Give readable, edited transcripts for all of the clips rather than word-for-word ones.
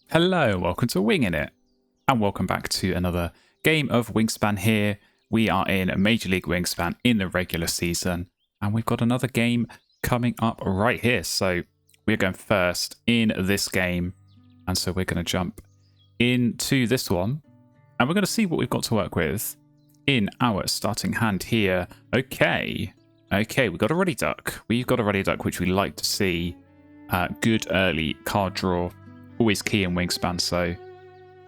Hello, welcome to Wingin It, and welcome back to another game of Wingspan here. We are in Major League Wingspan in the regular season, and we've got another game coming up right here. So we're going first in this game, and so we're going to jump into this one, and we're going to see what we've got to work with in our starting hand here. Okay, we've got a Ruddy Duck. We've got a Ruddy Duck, which we like to see. Good early card draw. Always key in Wingspan, so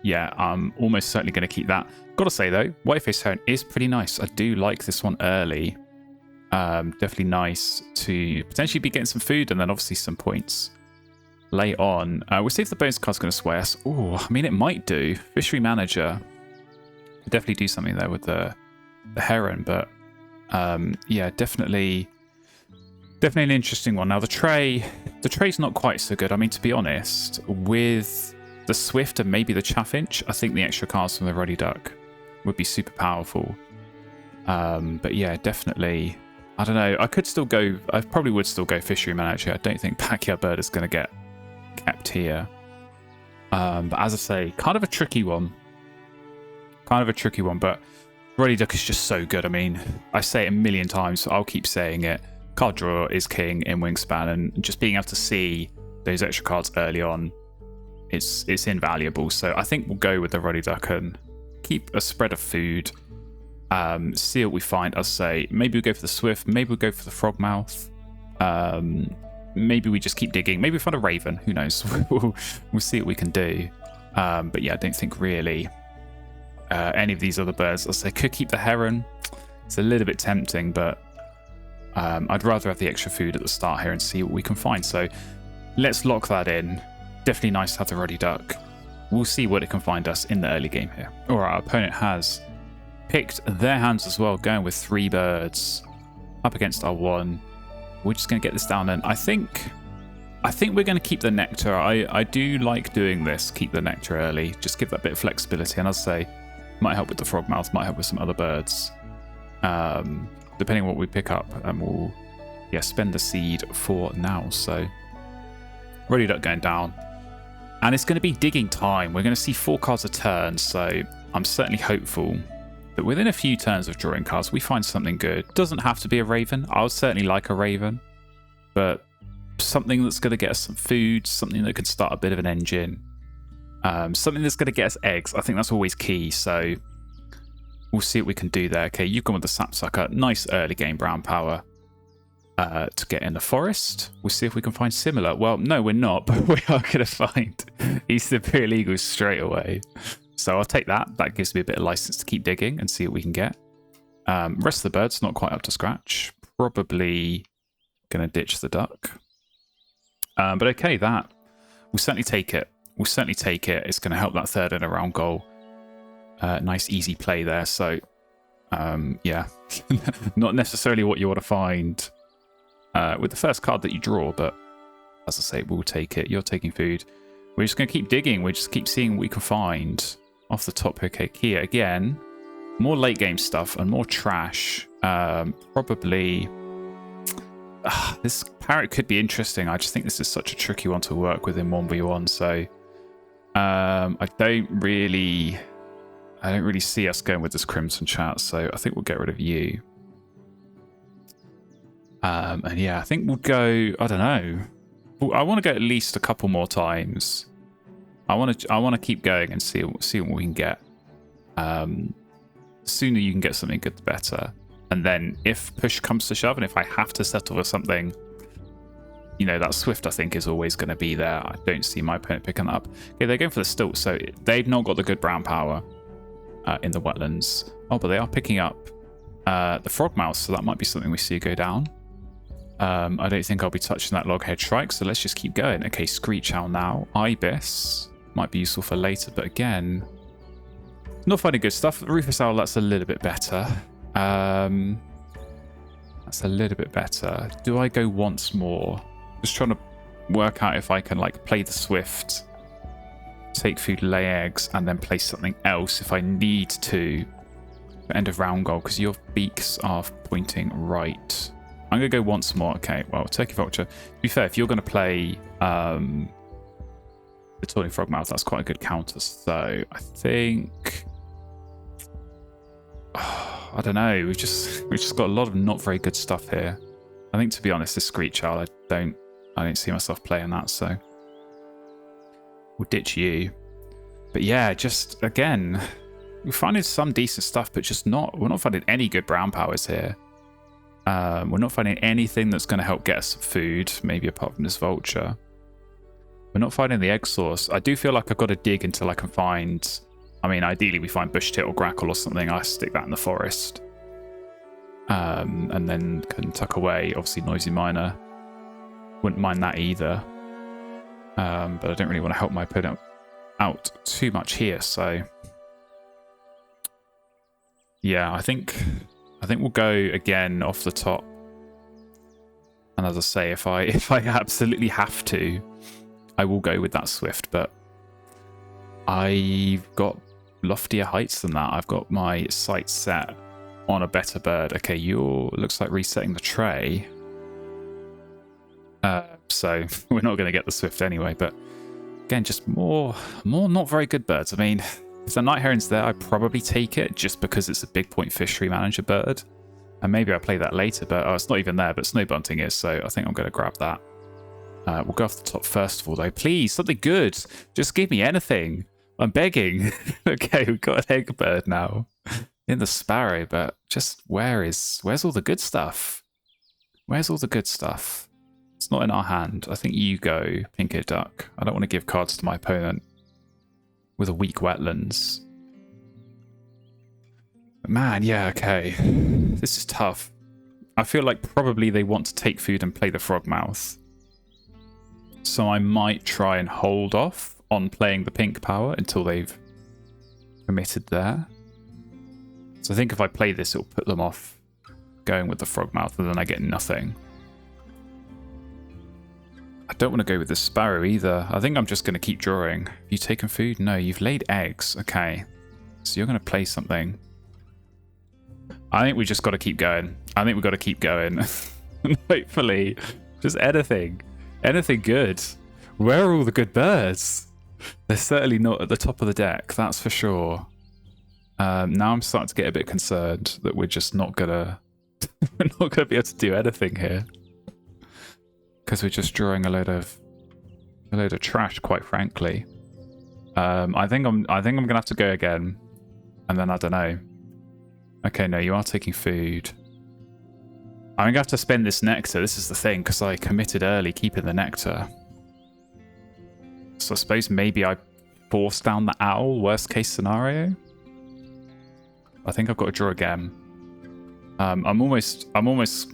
yeah, I'm almost certainly going to keep that. Gotta say though, Whiteface Heron is pretty nice. I do like this one early. Definitely nice to potentially be getting some food and then obviously some points late on. We'll see if the bonus card's going to sway us. Oh, I mean, it might do. Fishery Manager could definitely do something there with the Heron, but yeah, definitely an interesting one. Now the tray's not quite so good. I mean, to be honest, with the Swift and maybe the Chaffinch, I think the extra cards from the Ruddy Duck would be super powerful. But yeah, definitely. I don't know. I probably would still go Fishery Manager. I don't think Backyard Bird is going to get kept here. But as I say, kind of a tricky one. But Ruddy Duck is just so good. I mean, I say it a million times, so I'll keep saying it. Card draw is king in Wingspan, and just being able to see those extra cards early on, it's invaluable. So I think we'll go with the Ruddy Duck and keep a spread of food. See what we find. I'll say maybe we'll go for the Swift, maybe we'll go for the Frogmouth. Maybe we just keep digging. Maybe we find a Raven. Who knows? We'll see what we can do. But yeah, I don't think really any of these other birds. I'll say could keep the Heron. It's a little bit tempting, but I'd rather have the extra food at the start here and see what we can find. So let's lock that in. Definitely nice to have the Ruddy Duck. We'll see what it can find us in the early game here. All right, our opponent has picked their hands as well, going with 3 birds up against our 1. We're just going to get this down, and I think we're going to keep the Nectar. I do like doing this, keep the Nectar early, just give that bit of flexibility, and I'll say might help with the Frogmouth, might help with some other birds. Depending on what we pick up, and we'll spend the seed for now. So Ruddy Duck going down, and it's going to be digging time. We're going to see 4 cards a turn, so I'm certainly hopeful that within a few turns of drawing cards we find something good. Doesn't have to be a Raven. I would certainly like a Raven, but something that's going to get us some food, something that could start a bit of an engine, something that's going to get us eggs. I think that's always key. So we'll see what we can do there. Okay, you've gone with the Sapsucker. Nice early game brown power to get in the forest. We'll see if we can find similar. Well, no, we're not, but we are going to find East Imperial Eagles straight away. So I'll take that. That gives me a bit of license to keep digging and see what we can get. Rest of the birds, not quite up to scratch. Probably going to ditch the duck. But okay, we'll certainly take it. It's going to help that third in a round goal. Nice easy play there. So yeah, not necessarily what you want to find with the first card that you draw, but as I say, we'll take it. You're taking food. We're just going to keep digging. We just keep seeing what we can find off the top. Okay, here again, more late game stuff and more trash. Probably this parrot could be interesting. I just think this is such a tricky one to work with in 1v1. So I don't really see us going with this Crimson Chat, so I think we'll get rid of you. And yeah, I think we'll go, I don't know. I want to go at least a couple more times. I want to keep going and see what we can get. The sooner you can get something good, the better. And then if push comes to shove, and if I have to settle for something, that Swift, I think, is always going to be there. I don't see my opponent picking that up. Okay, they're going for the Stilt, so they've not got the good brown power in the wetlands. Oh, but they are picking up the Frogmouth, so that might be something we see go down. I don't think I'll be touching that Loghead Shrike, so let's just keep going. Okay, Screech Owl now. Ibis might be useful for later, but again, not finding good stuff. Rufus Owl, that's a little bit better. Do I go once more? Just trying to work out if I can play the Swift, take food, lay eggs, and then play something else if I need to. End of round goal, because your beaks are pointing right. I'm going to go once more. Okay, well, Turkey Vulture. To be fair, if you're going to play the tawny frogmouth. That's quite a good counter. So I think, I don't know. We've just got a lot of not very good stuff here. I think, to be honest, this Screech Owl, I don't see myself playing that. So we'll ditch you. But yeah, just again, we're finding some decent stuff, but just we're not finding any good brown powers here. We're not finding anything that's going to help get us some food, maybe apart from this vulture. We're not finding the egg source. I do feel like I've got to dig until I can find, I mean, ideally we find bush tit or grackle or something. I stick that in the forest. And then can tuck away. Obviously noisy miner. Wouldn't mind that either. But I don't really want to help my opponent out too much here, so yeah, I think we'll go again off the top. And as I say, if I absolutely have to, I will go with that Swift, but I've got loftier heights than that. I've got my sights set on a better bird. Okay, looks like resetting the tray. So we're not going to get the Swift anyway, but again, just more not very good birds. I mean, if the night heron's there, I'd probably take it just because it's a big point fishery manager bird. And maybe I'll play that later, but it's not even there, but snow bunting is, so I think I'm going to grab that. We'll go off the top first of all, though. Please, something good. Just give me anything. I'm begging. Okay, we've got an egg bird now in the sparrow, but just where's all the good stuff? Where's all the good stuff? It's not in our hand. I think you go, pink-eared duck. I don't want to give cards to my opponent with a weak wetlands. But man, yeah, okay. This is tough. I feel like probably they want to take food and play the frogmouth. So I might try and hold off on playing the pink power until they've committed there. So I think if I play this, it'll put them off going with the frogmouth, and then I get nothing. I don't want to go with the sparrow either. I think I'm just going to keep drawing. Have you taken food? No, you've laid eggs. Okay. So you're going to play something. I think we just got to keep going. I think we've got to keep going. Hopefully, just anything. Anything good. Where are all the good birds? They're certainly not at the top of the deck, that's for sure. Now I'm starting to get a bit concerned that we're just not going to... we're not going to be able to do anything here. Because we're just drawing a load of trash, quite frankly. I think I'm gonna have to go again, and then I don't know. Okay, no, you are taking food. I'm gonna have to spend this nectar. This is the thing, because I committed early, keeping the nectar. So I suppose maybe I force down the owl. Worst case scenario. I think I've got to draw again. I'm almost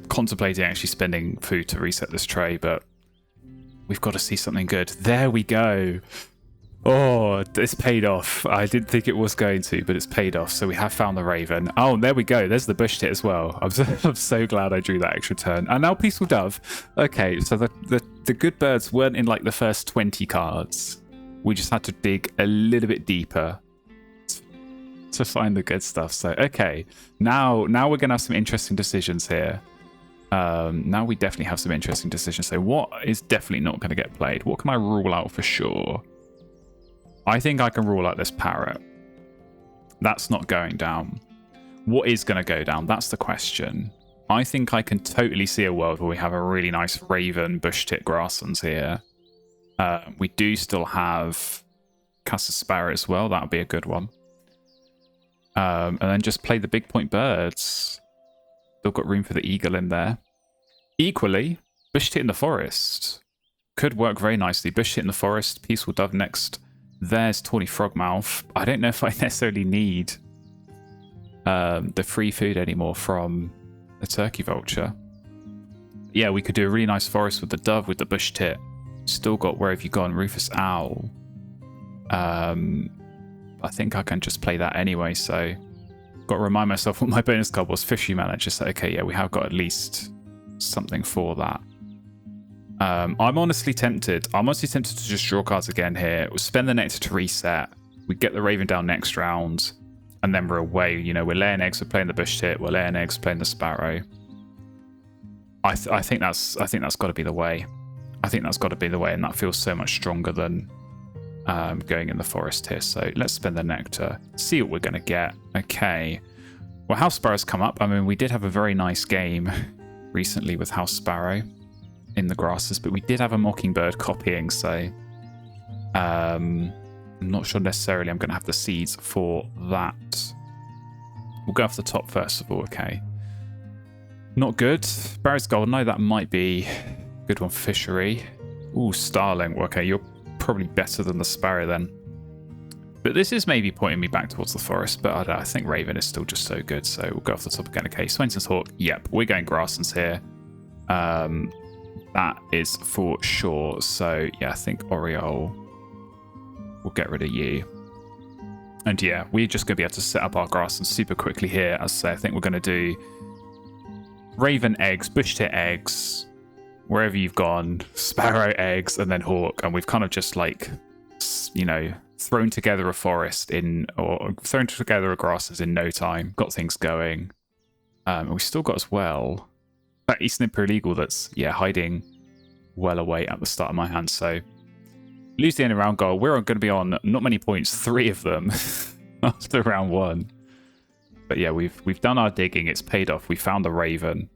contemplating actually spending food to reset this tray, but we've got to see something good. There we go. Oh, it's paid off. I didn't think it was going to, but it's paid off. So we have found the raven. Oh, there we go. There's the bush tit as well. I'm so glad I drew that extra turn. And now peaceful dove. Okay, so the good birds weren't in like the first 20 cards. We just had to dig a little bit deeper to find the good stuff. So okay, now we're gonna have some interesting decisions here. Now we definitely have some interesting decisions. So what is definitely not going to get played? What can I rule out for sure? I think I can rule out this parrot. That's not going down. What is going to go down? That's the question. I think I can totally see a world where we have a really nice raven, bush tit, grasslands here. We do still have Casa Sparrow as well. That would be a good one. And then just play the big point birds. Still got room for the eagle in there. Equally, bush tit in the forest could work very nicely. Bush tit in the forest, peaceful dove next. There's tawny frogmouth. I don't know if I necessarily need the free food anymore from the turkey vulture. Yeah, we could do a really nice forest with the dove, with the bush tit. Still got Where Have You Gone, Rufus Owl. I think I can just play that anyway, so got to remind myself what my bonus card was. Fishery manager. So okay, yeah, we have got at least something for that. I'm honestly tempted. I'm honestly tempted to just draw cards again here. We'll spend the nectar to reset. We get the raven down next round, and then we're away. You know, we're laying eggs. We're playing the bush tit. We're laying eggs. Playing the sparrow. I think that's got to be the way. I think that's got to be the way, and that feels so much stronger than going in the forest here. So let's spend the nectar, see what we're going to get. Okay. Well, House Sparrow's come up. I mean, we did have a very nice game recently with House Sparrow in the grasses, but we did have a Mockingbird copying, so I'm not sure necessarily I'm going to have the seeds for that. We'll go off the top first of all, okay. Not good. Barry's Goldeneye, that might be a good one for fishery. Ooh, Starling. Okay, you're probably better than the Sparrow then. But this is maybe pointing me back towards the forest, but I don't know, I think Raven is still just so good, so we'll go off the top again. Okay, Swainson's Hawk. Yep, we're going Grasslands here. That is for sure. So, yeah, I think Oriole will get rid of you. And yeah, we're just going to be able to set up our grasslands super quickly here. As I say, I think we're going to do Raven eggs, bush tit eggs, wherever you've gone, Sparrow eggs, and then Hawk. And we've kind of just like, you know, thrown together a forest or thrown together a grasses in no time. Got things going. And we still got as well that Eastern Imperial Eagle that's, yeah, hiding well away at the start of my hand. So lose the end of round goal. We're going to be on not many points, 3 of them after round 1. But yeah, we've done our digging. It's paid off. We found the Raven,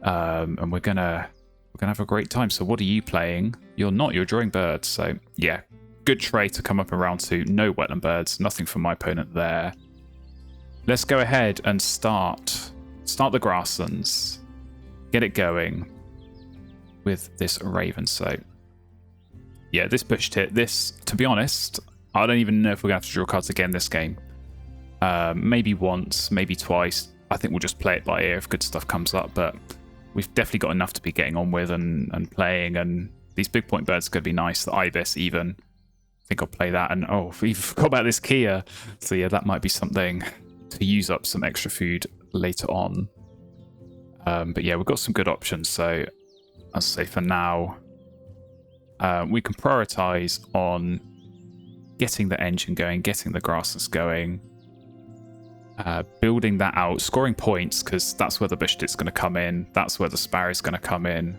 and we're gonna have a great time. So what are you playing? You're not. You're drawing birds. So yeah, good trade to come up in round 2. No wetland birds. Nothing from my opponent there. Let's go ahead and start the grasslands. Get it going with this Raven. So yeah, this bush tit. This, to be honest, I don't even know if we're gonna have to draw cards again this game. Maybe once, maybe twice. I think we'll just play it by ear if good stuff comes up, but we've definitely got enough to be getting on with and playing, and these big point birds are going to be nice. The Ibis even. I think I'll play that, and oh, we forgot about this Kia. So yeah, that might be something to use up some extra food later on. But yeah, we've got some good options, so I'll say for now, we can prioritize on getting the engine going, getting the grasses going, building that out, scoring points, because that's where the bush tit's going to come in. That's where the Sparrow's going to come in.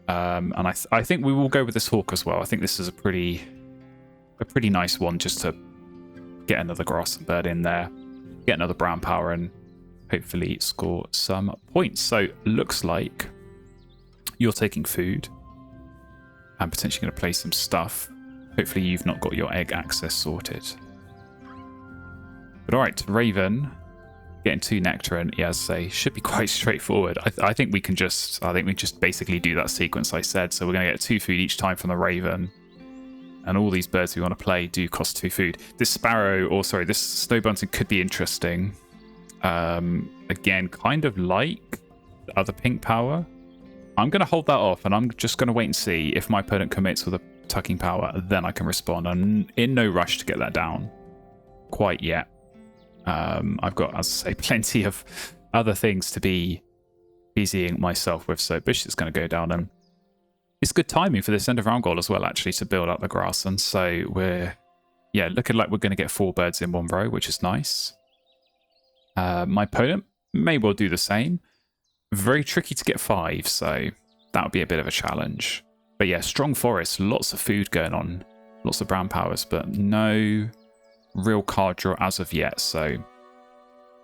And I think we will go with this Hawk as well. I think this is a pretty nice one just to get another grassland bird in there, get another brown power, and hopefully score some points. So looks like you're taking food and potentially going to play some stuff. Hopefully you've not got your egg access sorted. But all right, Raven getting 2 nectar, and yeah, as I say, should be quite straightforward. I think we just basically do that sequence I said. So we're going to get 2 food each time from the Raven, and all these birds we want to play do cost 2 food. This Sparrow, or sorry, this Snow Bunting could be interesting. Again, kind of like the other pink power. I'm going to hold that off, and I'm just going to wait and see if my opponent commits with a tucking power. Then I can respond. I'm in no rush to get that down quite yet. I've got, as I say, plenty of other things to be busying myself with. So Bush is going to go down, and it's good timing for this end of round goal as well, actually, to build up the grassland. So we're, yeah, looking like we're going to get 4 birds in 1 row, which is nice. My opponent may well do the same. Very tricky to get 5, so that would be a bit of a challenge. But yeah, strong forest, lots of food going on, lots of brown powers, but no real card draw as of yet. So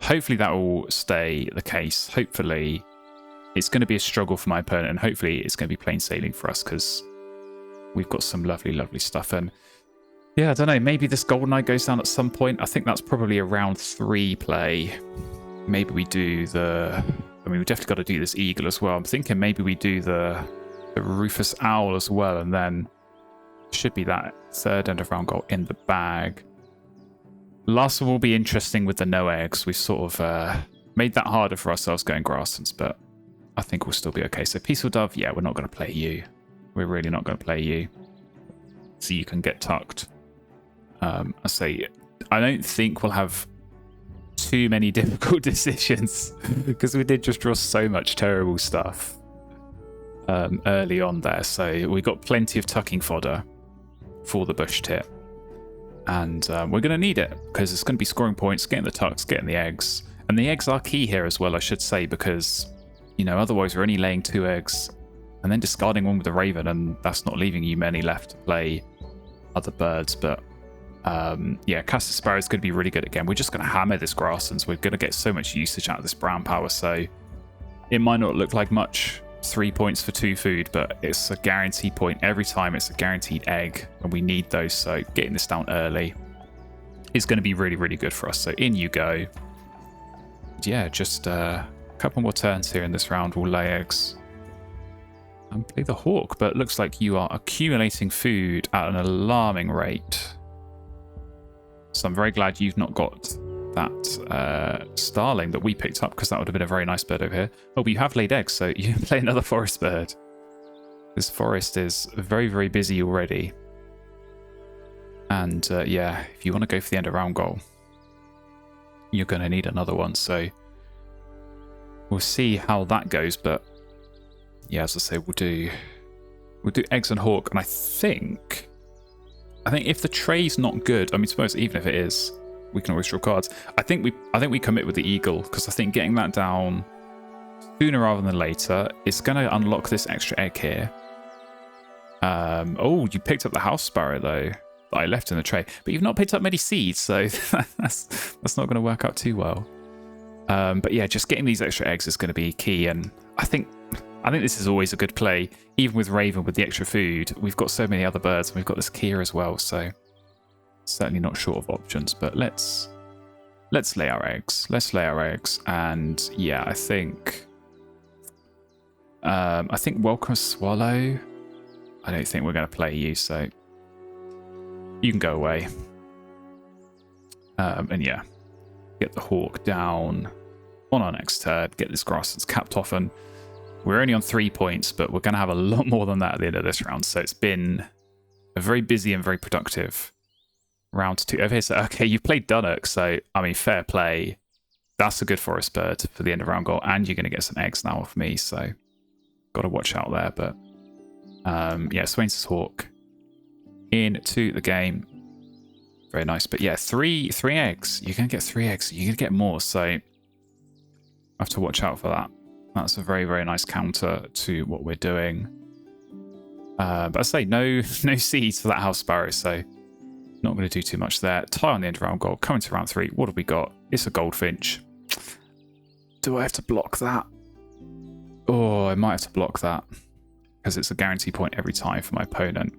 hopefully that will stay the case. Hopefully it's going to be a struggle for my opponent, and hopefully it's going to be plain sailing for us, because we've got some lovely, lovely stuff. And yeah, I don't know, maybe this Goldeneye goes down at some point. I think that's probably a round 3 play. Maybe we do the... I mean, we've definitely got to do this Eagle as well. I'm thinking maybe we do the Rufus Owl as well, and then should be that 3rd end of round goal in the bag. Last one will be interesting with the no eggs. We sort of made that harder for ourselves going grasslands, but I think we'll still be okay. So Peaceful Dove, yeah, we're not going to play you. We're really not going to play you. So you can get tucked. I say, I don't think we'll have too many difficult decisions, because we did just draw so much terrible stuff early on there. So we got plenty of tucking fodder for the bush tit. And we're going to need it, because it's going to be scoring points, getting the tucks, getting the eggs. And the eggs are key here as well, I should say, because, you know, otherwise we're only laying 2 eggs and then discarding one with the Raven, and that's not leaving you many left to play other birds, but yeah, Castor Sparrow is going to be really good again. We're just going to hammer this grasslands. We're going to get so much usage out of this brown power, so it might not look like much, 3 points for 2 food, but it's a guaranteed point every time. It's a guaranteed egg, and we need those, so getting this down early is going to be really, really good for us. So in you go. Yeah, just a couple more turns here in this round. We'll lay eggs and play the hawk, but it looks like you are accumulating food at an alarming rate. So I'm very glad you've not got that starling that we picked up, because that would have been a very nice bird over here. Oh, but you have laid eggs, so you can play another forest bird. This forest is very, very busy already. And yeah, if you want to go for the end of round goal, you're going to need another one. So we'll see how that goes. But yeah, as I say, we'll do eggs and hawk. And I think if the tray's not good, I mean, suppose even if it is, we can always draw cards. I think we commit with the eagle, because I think getting that down sooner rather than later is going to unlock this extra egg here. Oh, you picked up the house sparrow though that I left in the tray, but you've not picked up many seeds, so that's not going to work out too well. But yeah, just getting these extra eggs is going to be key, and I think this is always a good play, even with Raven with the extra food. We've got so many other birds, and we've got this Kia as well, so certainly not short of options. But let's lay our eggs. Let's lay our eggs, and yeah, I think welcome swallow. I don't think we're going to play you, so you can go away. And yeah, get the hawk down on our next turn. Get this grasslands capped off, and we're only on 3 points, but we're going to have a lot more than that at the end of this round. So it's been a very busy and very productive round 2 over here. So okay, you've played Dunnock, so I mean, fair play. That's a good forest bird for the end of round goal, and you're going to get some eggs now off me, so got to watch out there. But yeah, Swains's hawk into the game. Very nice. But yeah, three eggs. You're going to get 3 eggs. You're going to get more, so I have to watch out for that. That's a very, very nice counter to what we're doing. But I say no seeds for that house sparrow, so not going to do too much there. Tie on the end of round goal. Coming to round 3. What have we got? It's a goldfinch. Do I have to block that? Oh, I might have to block that, because it's a guarantee point every time for my opponent.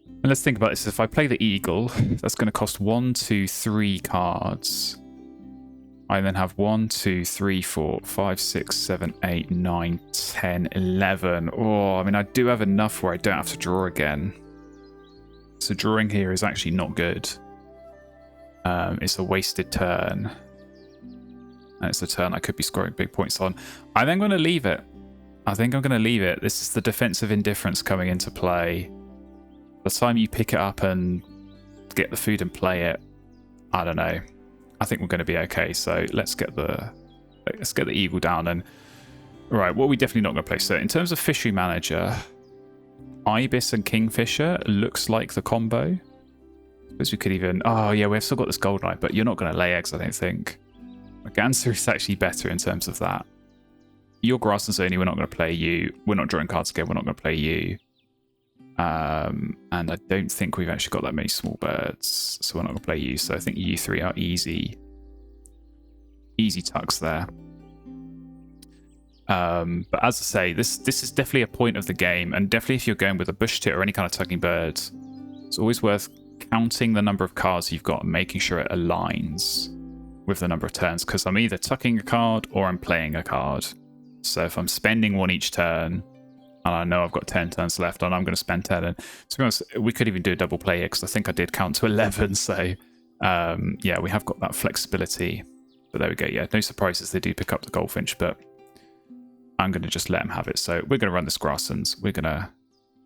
And let's think about this. If I play the eagle, that's going to cost 1, 2, 3 cards. I then have 1, 2, 3, 4, 5, 6, 7, 8, 9, 10, 11. Oh, I mean, I do have enough where I don't have to draw again. So drawing here is actually not good. It's a wasted turn. And it's a turn I could be scoring big points on. I think I'm going to leave it. I think I'm going to leave it. This is the defensive indifference coming into play. By the time you pick it up and get the food and play it, I don't know. I think we're going to be okay. So let's get the eagle down. And right, what are we definitely not going to play? So in terms of fishery manager, ibis and kingfisher looks like the combo. I suppose we could even. Oh yeah, we've still got this gold knight, but you're not going to lay eggs, I don't think. Merganser is actually better in terms of that. Your grasslands only, we're not going to play you. We're not drawing cards again, we're not going to play you. And I don't think we've actually got that many small birds, so we're not going to play you. So I think you 3 are easy tucks there. But as I say, this is definitely a point of the game, and definitely if you're going with a bush tit or any kind of tucking bird, it's always worth counting the number of cards you've got and making sure it aligns with the number of turns, because I'm either tucking a card or I'm playing a card. So if I'm spending 1 each turn, and I know I've got 10 turns left, and I'm going to spend 10, and to be honest, we could even do a double play here, because I think I did count to 11, so yeah, we have got that flexibility. But there we go, yeah, no surprises, they do pick up the goldfinch, but I'm going to just let them have it. So we're going to run this grasslands. We're going to,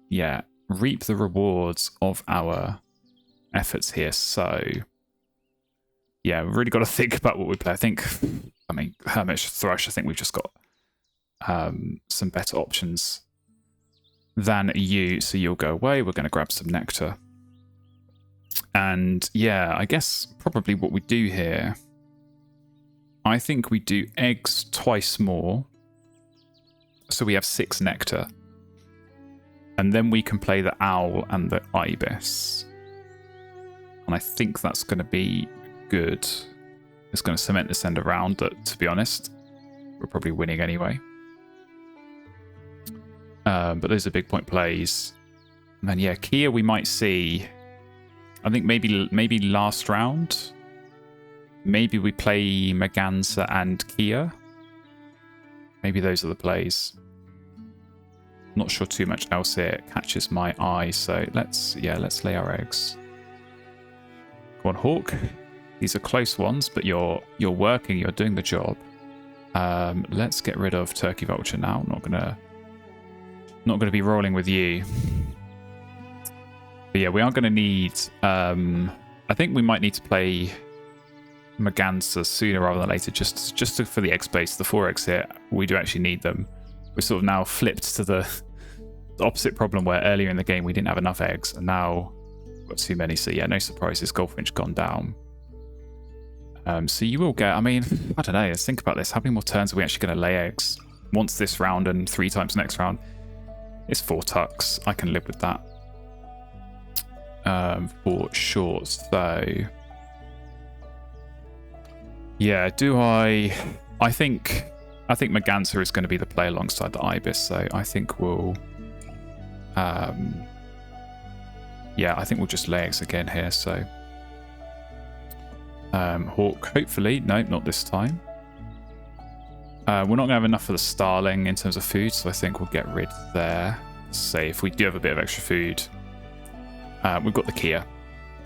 yeah, reap the rewards of our efforts here. So yeah, we've really got to think about what we play. I mean, Hermit Thrush, I think we've just got some better options than you. So you'll go away. We're going to grab some nectar. And yeah, I guess probably what we do here, I think we do eggs twice more. So we have 6 nectar. And then we can play the owl and the ibis. And I think that's going to be good. It's going to cement this end around, but to be honest, we're probably winning anyway. But those are big point plays. And then, yeah, Kia we might see. I think maybe last round. Maybe we play Maganza and Kia. Maybe those are the plays. Not sure too much else here catches my eye, so let's lay our eggs. Go on, Hawk. These are close ones, but you're working, you're doing the job. Let's get rid of Turkey Vulture now. Not gonna be rolling with you. But yeah, we are gonna need. I think we might need to play Maganza sooner rather than later, just for the egg space. The 4 eggs here, we do actually need them. We're sort of now flipped to the opposite problem where earlier in the game we didn't have enough eggs, and now we've got too many. So yeah, no surprises. Goldfinch gone down. So you will get. I mean, I don't know. Let's think about this. How many more turns are we actually going to lay eggs? Once this round and 3 times next round. It's 4 tucks. I can live with that. For sure. So yeah, I think Maganza is going to be the play alongside the ibis. So I think we'll I think we'll just lay eggs again here. So Hawk, hopefully. No, not this time. We're not going to have enough for the starling in terms of food, so I think we'll get rid there. Say if we do have a bit of extra food, we've got the Kia.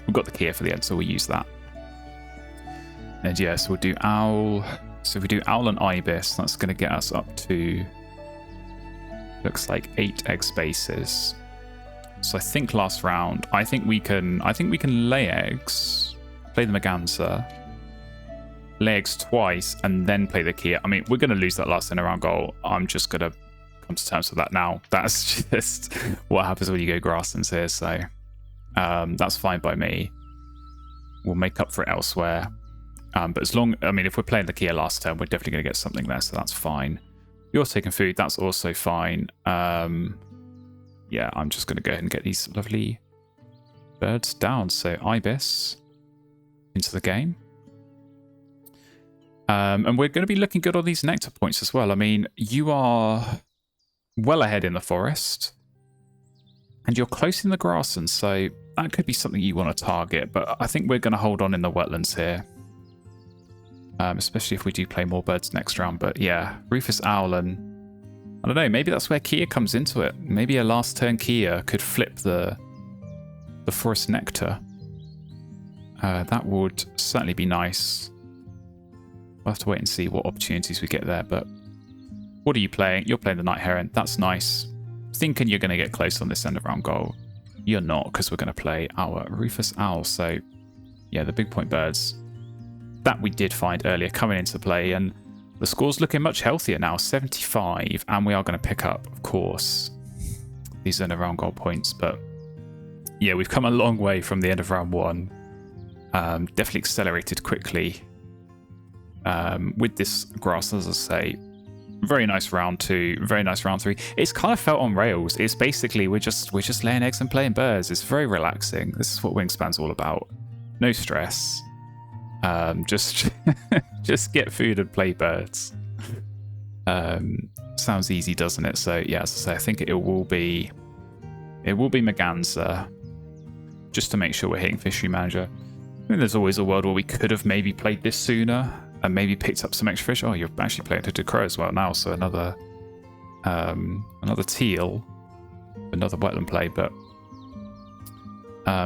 We've got the Kia for the end, so we'll use that. And yeah, so we'll do owl. So if we do owl and ibis, that's going to get us up to, looks like 8 egg spaces. So I think last round, I think we can lay eggs, play the Maganza, lay eggs twice, and then play the Kia. I mean, we're going to lose that last end around goal. I'm just going to come to terms with that now. That's just what happens when you go grasslands here. So that's fine by me. We'll make up for it elsewhere. But if we're playing the Kia last turn, we're definitely going to get something there, so that's fine. You're taking food, that's also fine. Yeah, I'm just going to go ahead and get these lovely birds down. So ibis into the game. And we're going to be looking good on these nectar points as well. I mean, you are well ahead in the forest. And you're close in the grasslands, so that could be something you want to target. But I think we're going to hold on in the wetlands here. Especially if we do play more birds next round. But yeah, Rufus Owl, and I don't know, maybe that's where Kia comes into it. Maybe a last turn Kia could flip the forest nectar. That would certainly be nice. We'll have to wait and see what opportunities we get there. But what are you playing? You're playing the Night Heron. That's nice. Thinking you're going to get close on this end of round goal. You're not, because we're going to play our Rufus Owl. So yeah, the big point birds that we did find earlier coming into play, and the score's looking much healthier now, 75, and we are going to pick up, of course, these end of round goal points. But yeah, we've come a long way from the end of round 1. Definitely accelerated quickly with this grass, as I say. Very nice round 2, very nice round 3. It's kind of felt on rails. It's basically we're just laying eggs and playing birds. It's very relaxing. This is what Wingspan's all about. No stress. Just get food and play birds. Sounds easy, doesn't it? So yeah, as I say, I think it will be Maganza, just to make sure we're hitting Fishery Manager. I mean, there's always a world where we could have maybe played this sooner and maybe picked up some extra fish. Oh, you're actually playing to Crow as well now, so another teal, another wetland play, but.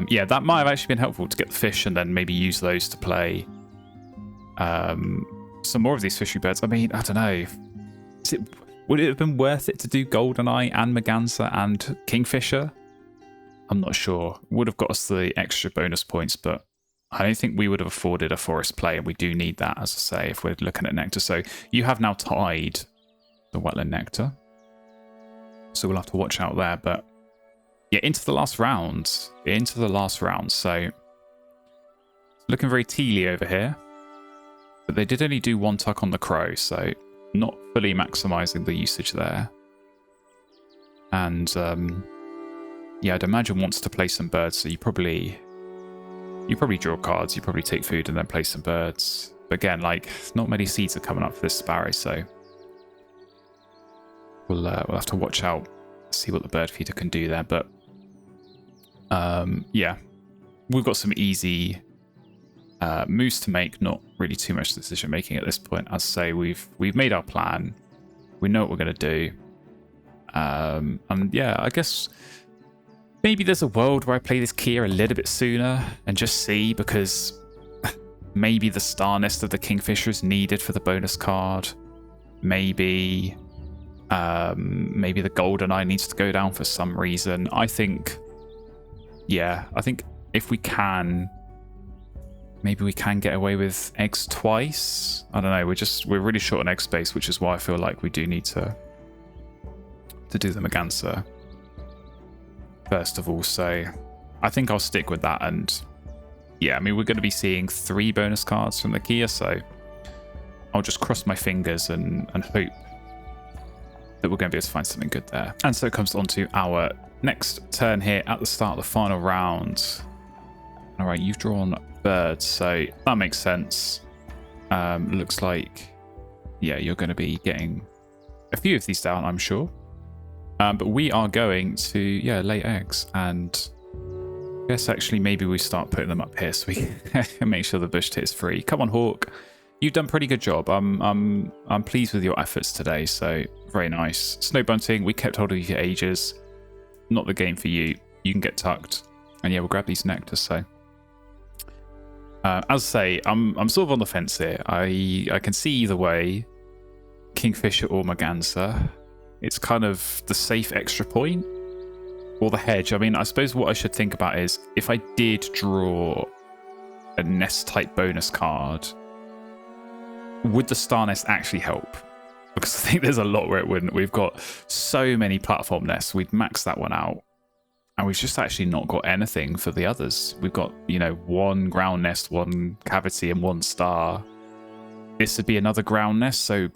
Yeah, that might have actually been helpful to get the fish and then maybe use those to play some more of these fishery birds. I mean, I don't know. Would it have been worth it to do Goldeneye and Maganza and Kingfisher? I'm not sure. Would have got us the extra bonus points, but I don't think we would have afforded a forest play, and we do need that, as I say, if we're looking at nectar. So you have now tied the wetland nectar. So we'll have to watch out there, but yeah, into the last round. So looking very tealy over here. But they did only do 1 tuck on the crow, so not fully maximising the usage there. And yeah, I'd imagine wants to play some birds. So you probably draw cards. You probably take food and then play some birds. But again, like, not many seeds are coming up for this sparrow, so we'll have to watch out, see what the bird feeder can do there. But yeah, we've got some easy moves to make. Not really too much decision making at this point. As I say, we've made our plan. We know what we're gonna do. And yeah, I guess maybe there's a world where I play this Kia a little bit sooner and just see, because maybe the star nest of the Kingfisher is needed for the bonus card. Maybe the golden eye needs to go down for some reason. I think if we can, maybe we can get away with eggs twice. I don't know. We're really short on egg space, which is why I feel like we do need to do the Merganser first of all. So I think I'll stick with that. And yeah, I mean, we're going to be seeing 3 bonus cards from the Kia, so I'll just cross my fingers and hope that we're going to be able to find something good there. And so it comes on to our next turn here at the start of the final round. All right, you've drawn birds, so that makes sense. Looks like, yeah, you're going to be getting a few of these down, I'm sure. But we are going to, yeah, lay eggs, and I guess actually maybe we start putting them up here so we can make sure the bush tit is free. Come on, Hawk. You've done a pretty good job. I'm pleased with your efforts today, so very nice. Snow bunting, we kept hold of you for ages. Not the game for you. You can get tucked. And yeah, we'll grab these nectars, so. As I say, I'm sort of on the fence here. I can see either way, Kingfisher or Merganser. It's kind of the safe extra point, or the hedge. I mean, I suppose what I should think about is, if I did draw a nest-type bonus card, would the star nest actually help? Because I think there's a lot where it wouldn't. We've got so many platform nests. We'd max that one out, and we've just actually not got anything for the others. We've got, you know, 1 ground nest, 1 cavity, and 1 star. This would be another ground nest. So,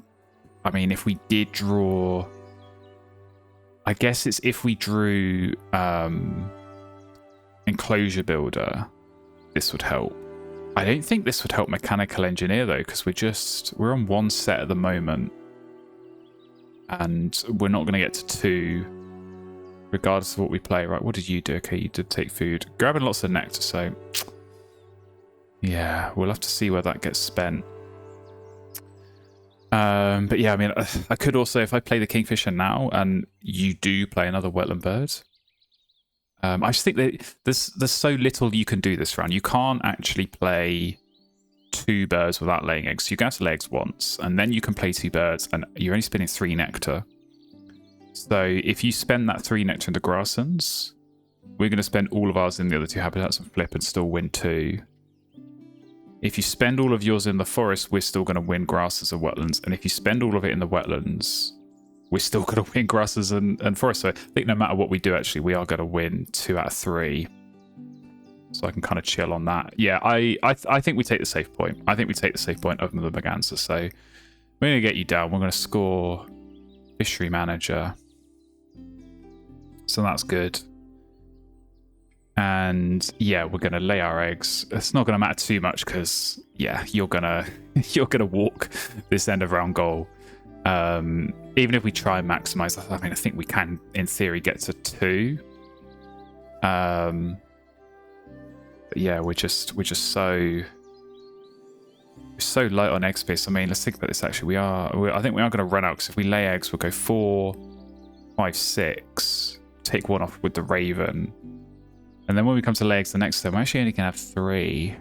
I mean, if we did draw, I guess it's if we drew Enclosure Builder, this would help. I don't think this would help Mechanical Engineer though, because we're on 1 set at the moment, and we're not going to get to 2 regardless of what we play. Right, what did you do? Okay, you did take food, grabbing lots of nectar, so yeah, we'll have to see where that gets spent. But yeah, I mean, I could also, if I play the Kingfisher now and you do play another wetland bird, I just think that there's so little you can do this round. You can't actually play 2 birds without laying eggs. You have to lay eggs once, and then you can play 2 birds, and you're only spending 3 nectar. So if you spend that 3 nectar into grasslands, we're going to spend all of ours in the other 2 habitats and flip and still win 2. If you spend all of yours in the forest, we're still going to win grasses and wetlands. And if you spend all of it in the wetlands, we're still going to win grasses and forests. So I think no matter what we do, actually, we are going to win 2 out of 3. So I can kind of chill on that. Yeah, I think we take the safe point. I think we take the safe point over the Merganser. So we're going to get you down. We're going to score Fishery Manager. So that's good. And yeah, we're going to lay our eggs. It's not going to matter too much because, yeah, you're gonna walk this end of round goal. Even if we try and maximize, I mean, I think we can, in theory, get to 2. But yeah, we're just so light on egg space. I mean, let's think about this. Actually, I think we are going to run out, because if we lay eggs, we'll go 4, 5, 6. Take 1 off with the Raven. And then when we come to lay eggs the next time, we're actually only going to have 3.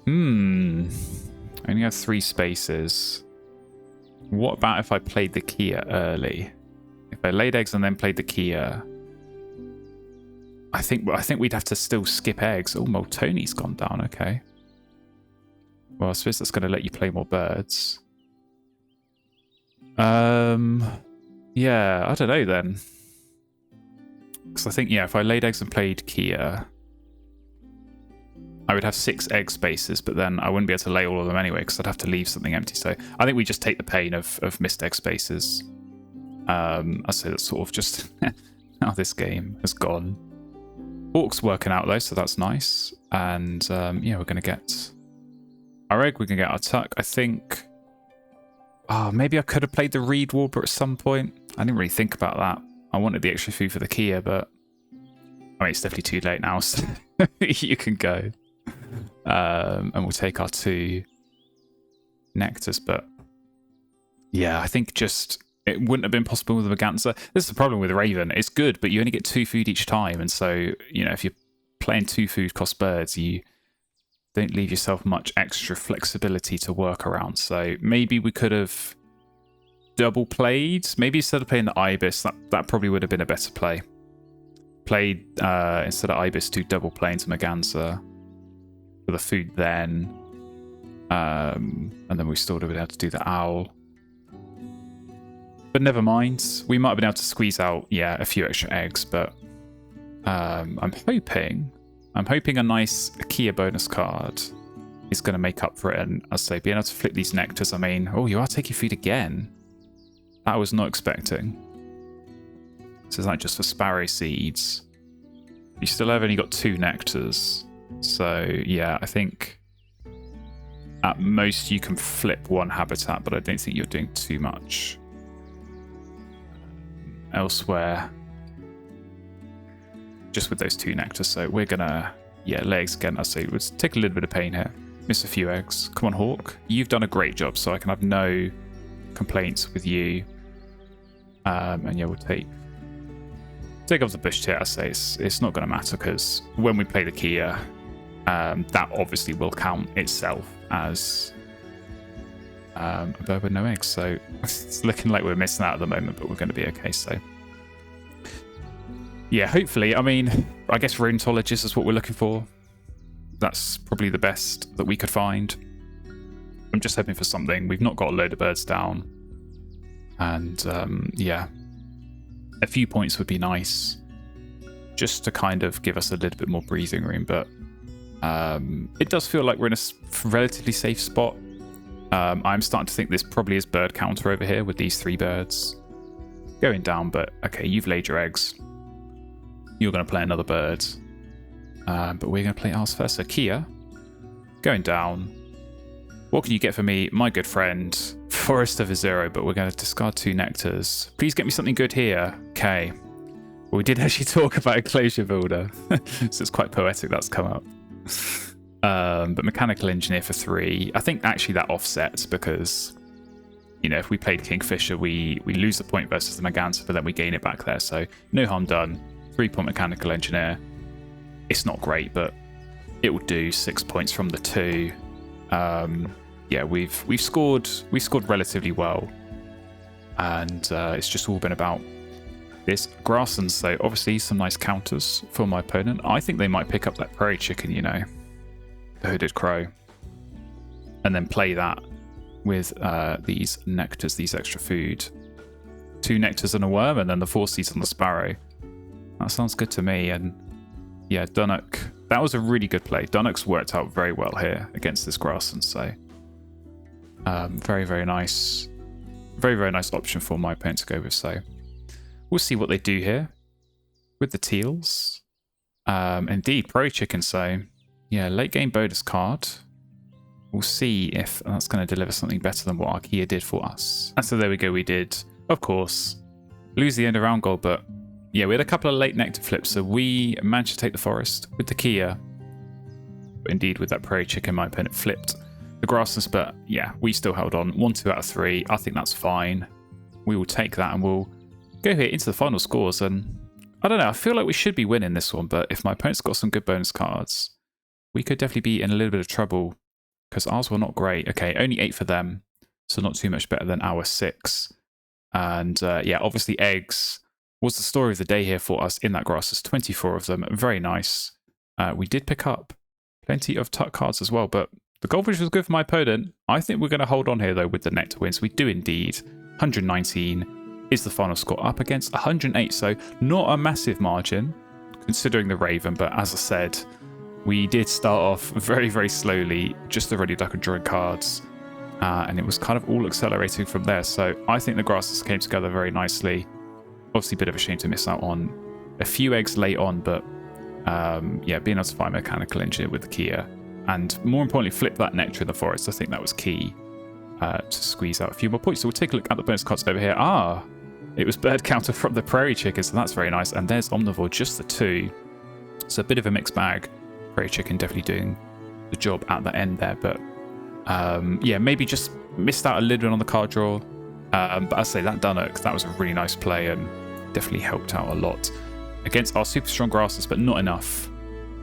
I only have 3 spaces. What about if I played the Kia early? If I laid eggs and then played the Kia, I think we'd have to still skip eggs. Oh, Moltoni's gone down. Okay. Well, I suppose that's going to let you play more birds. Yeah, I don't know then. Because I think, yeah, if I laid eggs and played Kia, I would have 6 egg spaces, but then I wouldn't be able to lay all of them anyway, because I'd have to leave something empty. So I think we just take the pain of missed egg spaces. I say that's sort of just how this game has gone. Hawk's working out though, so that's nice. And yeah, we're going to get our egg, we're going to get our tuck. I think, oh, maybe I could have played the reed warbler at some point. I didn't really think about that. I wanted the extra food for the Kia, but I mean, it's definitely too late now, so you can go. And we'll take our 2 nectars, but yeah, I think just it wouldn't have been possible with the Merganser. This is the problem with Raven. It's good, but you only get 2 food each time, and so, you know, if you're playing 2 food cost birds, you don't leave yourself much extra flexibility to work around. So maybe we could have double played. Maybe instead of playing the Ibis, that probably would have been a better play. Played instead of Ibis, 2 double play into Merganser for the food then. And then we still would have been able to do the owl. But never mind. We might have been able to squeeze out, yeah, a few extra eggs, but I'm hoping a nice Kia bonus card is going to make up for it. And as I say, being able to flip these nectars, I mean, oh, you are taking food again. That I was not expecting. So is that just for sparrow seeds? You still have only got 2 nectars. So yeah, I think at most you can flip 1 habitat, but I don't think you're doing too much elsewhere. Just with those 2 nectars. So we're gonna, yeah, legs again. I say let's take a little bit of pain here. Miss a few eggs. Come on, Hawk. You've done a great job, so I can have no complaints with you. And yeah, we'll take off the bush tier. I say it's not going to matter because when we play the Kia, that obviously will count itself as a bird with no eggs. So it's looking like we're missing out at the moment, but we're going to be okay. So yeah, hopefully. I mean, I guess Rheumatologist is what we're looking for. That's probably the best that we could find. I'm just hoping for something. We've not got a load of birds down. And yeah, a few points would be nice just to kind of give us a little bit more breathing room. But it does feel like we're in a relatively safe spot. I'm starting to think this probably is bird counter over here with these 3 birds going down. But okay, you've laid your eggs. You're going to play another bird. But we're going to play ours first. So Kia, going down. What can you get for me, my good friend? Forest of a 0, but we're going to discard 2 nectars. Please get me something good here. Okay. Well, we did actually talk about Enclosure Builder. So it's quite poetic that's come up. But Mechanical Engineer for 3. I think actually that offsets because, you know, if we played Kingfisher, we lose the point versus the Merganser, but then we gain it back there. So no harm done. 3-point Mechanical Engineer. It's not great, but it will do. 6 points from the 2. Yeah, we've scored relatively well, and it's just all been about this grasslands. So obviously some nice counters for my opponent. I think they might pick up that prairie chicken, you know, the hooded crow, and then play that with these nectars, these extra food. 2 nectars and a worm, and then the 4 seeds on the sparrow. That sounds good to me. And yeah, Dunnock, that was a really good play. Dunnock's worked out very well here against this grassland, so very, very nice. Very, very nice option for my opponent to go with. So we'll see what they do here with the teals. Indeed, prairie chicken. So yeah, late game bonus card. We'll see if that's going to deliver something better than what our Kia did for us. And so there we go. We did, of course, lose the end of round goal, but yeah, we had a couple of late nectar flips, so we managed to take the forest with the Kia. But indeed, with that prairie chicken, my opponent flipped the grasslands, but yeah, we still held on. 1-2 out of 3. I think that's fine. We will take that, and we'll go here into the final scores. And I don't know, I feel like we should be winning this one, but if my opponent's got some good bonus cards, we could definitely be in a little bit of trouble, because ours were not great. Okay, only 8 for them, so not too much better than our 6. And yeah, obviously eggs was the story of the day here for us in that grass. There's 24 of them. Very nice. We did pick up plenty of tuck cards as well, but the goldfish was good for my opponent. I think we're going to hold on here, though, with the nectar wins. We do indeed. 119 is the final score up against 108, so not a massive margin considering the Raven, but as I said, we did start off very, very slowly, just already duck and drawing cards, and it was kind of all accelerating from there. So I think the grasses came together very nicely. Obviously, a bit of a shame to miss out on a few eggs late on, but yeah, being able to find mechanical engineer with the Kia, and more importantly, flip that nectar in the forest. I think that was key to squeeze out a few more points. So we'll take a look at the bonus cards over here. It was bird counter from the prairie chicken, so that's very nice. And there's omnivore, just the 2. So a bit of a mixed bag. Prairie chicken definitely doing the job at the end there, but yeah, maybe just missed out a little bit on the card draw. But I say that Dunnock, that was a really nice play and definitely helped out a lot against our super strong grasses, but not enough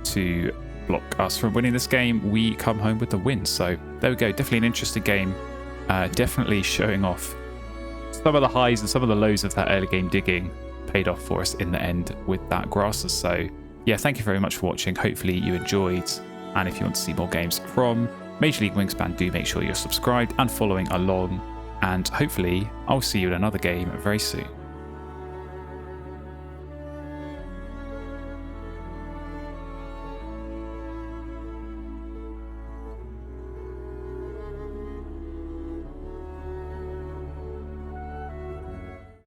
to block us from winning this game. We come home with the win. So there we go. Definitely an interesting game. Definitely showing off some of the highs and some of the lows of that early game digging paid off for us in the end with that grasses. So yeah, thank you very much for watching. Hopefully you enjoyed. And if you want to see more games from Major League Wingspan, do make sure you're subscribed and following along. And hopefully I'll see you in another game very soon.